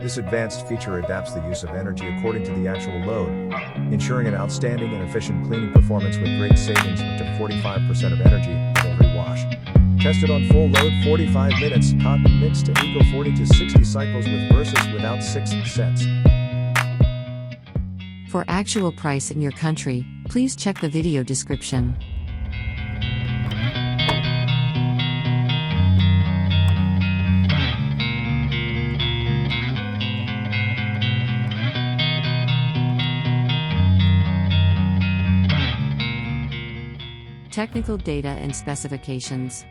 This advanced feature adapts the use of energy according to the actual load, ensuring an outstanding and efficient cleaning performance with great savings up to 45% of energy with every wash. Tested on full load 45 minutes, cotton mixed to equal 40 to 60 cycles with versus without 6 sets. For actual price in your country, please check the video description. Technical data and specifications.